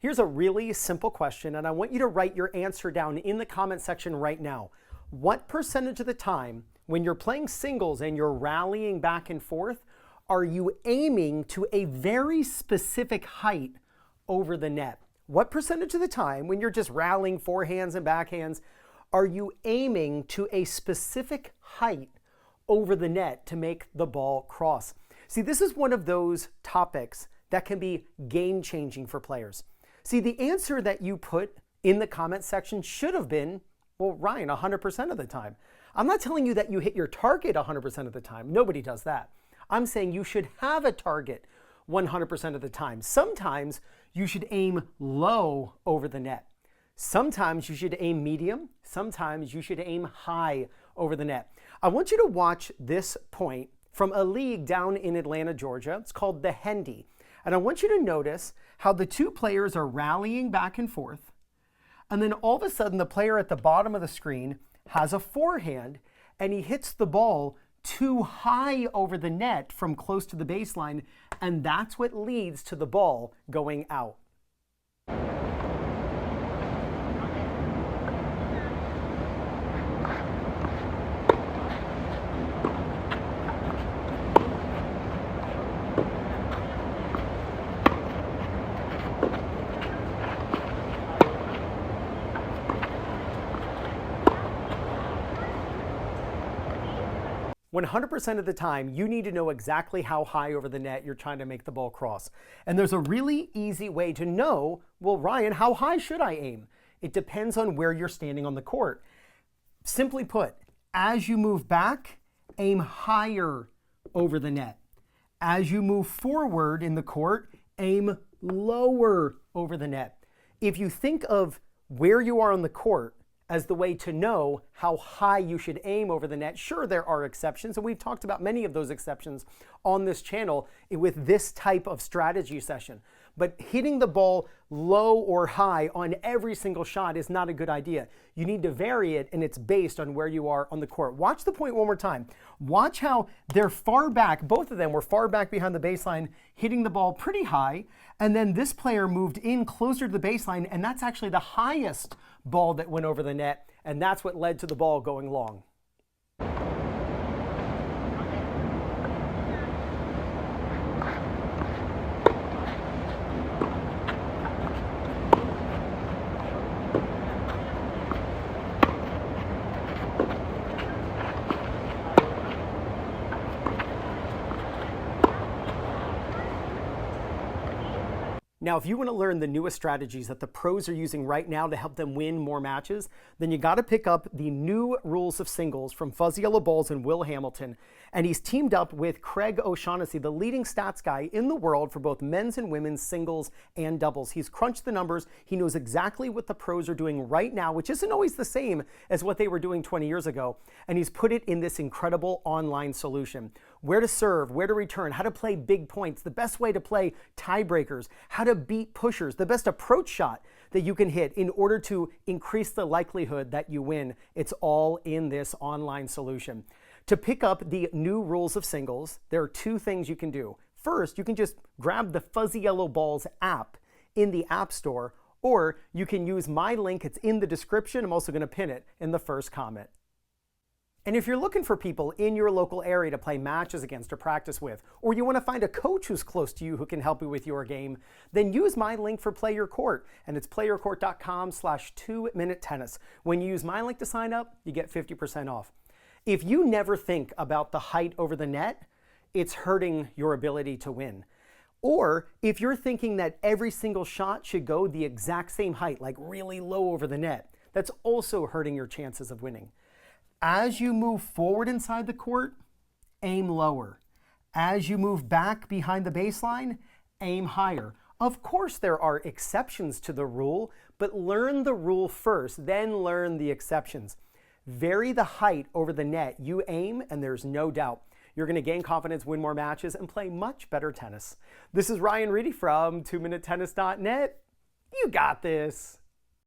Here's a really simple question, and I want you to write your answer down in the comment section right now. What percentage of the time when you're playing singles and you're rallying back and forth, are you aiming to a very specific height over the net? What percentage of the time when you're just rallying forehands and backhands, are you aiming to a specific height over the net to make the ball cross? See, this is one of those topics that can be game-changing for players. See, the answer that you put in the comment section should have been, well, Ryan, 100% of the time. I'm not telling you that you hit your target 100% of the time. Nobody does that. I'm saying you should have a target 100% of the time. Sometimes you should aim low over the net. Sometimes you should aim medium. Sometimes you should aim high over the net. I want you to watch this point from a league down in Atlanta, Georgia. It's called the Hendy. And I want you to notice how the two players are rallying back and forth. And then all of a sudden, the player at the bottom of the screen has a forehand, and he hits the ball too high over the net from close to the baseline, and that's what leads to the ball going out. 100% of the time, you need to know exactly how high over the net you're trying to make the ball cross. And there's a really easy way to know, well, Ryan, how high should I aim? It depends on where you're standing on the court. Simply put, as you move back, aim higher over the net. As you move forward in the court, aim lower over the net. If you think of where you are on the court as the way to know how high you should aim over the net, sure, there are exceptions, and we've talked about many of those exceptions on this channel with this type of strategy session. But hitting the ball low or high on every single shot is not a good idea. You need to vary it, and it's based on where you are on the court. Watch the point one more time. Watch how they're far back. Both of them were far back behind the baseline, hitting the ball pretty high. And then this player moved in closer to the baseline, and that's actually the highest ball that went over the net, and that's what led to the ball going long. Now, if you want to learn the newest strategies that the pros are using right now to help them win more matches, then you got to pick up the new rules of singles from Fuzzy Yellow Balls and Will Hamilton. And he's teamed up with Craig O'Shaughnessy, the leading stats guy in the world for both men's and women's singles and doubles. He's crunched the numbers. He knows exactly what the pros are doing right now, which isn't always the same as what they were doing 20 years ago. And he's put it in this incredible online solution. Where to serve, where to return, how to play big points, the best way to play tiebreakers, how to beat pushers, the best approach shot that you can hit in order to increase the likelihood that you win. It's all in this online solution. To pick up the new rules of singles, there are two things you can do. First, you can just grab the Fuzzy Yellow Balls app in the App Store, or you can use my link. It's in the description. I'm also going to pin it in the first comment. And if you're looking for people in your local area to play matches against or practice with, or you want to find a coach who's close to you who can help you with your game, then use my link for Play Your Court, and it's playyourcourt.com/2minutetennis. When you use my link to sign up, you get 50% off. If you never think about the height over the net, it's hurting your ability to win. Or if you're thinking that every single shot should go the exact same height, like really low over the net, that's also hurting your chances of winning. As you move forward inside the court, aim lower. As you move back behind the baseline, aim higher. Of course, there are exceptions to the rule, but learn the rule first, then learn the exceptions. Vary the height over the net you aim, and there's no doubt you're going to gain confidence, win more matches, and play much better tennis. This is Ryan Reedy from 2minutetennis.net. You got this.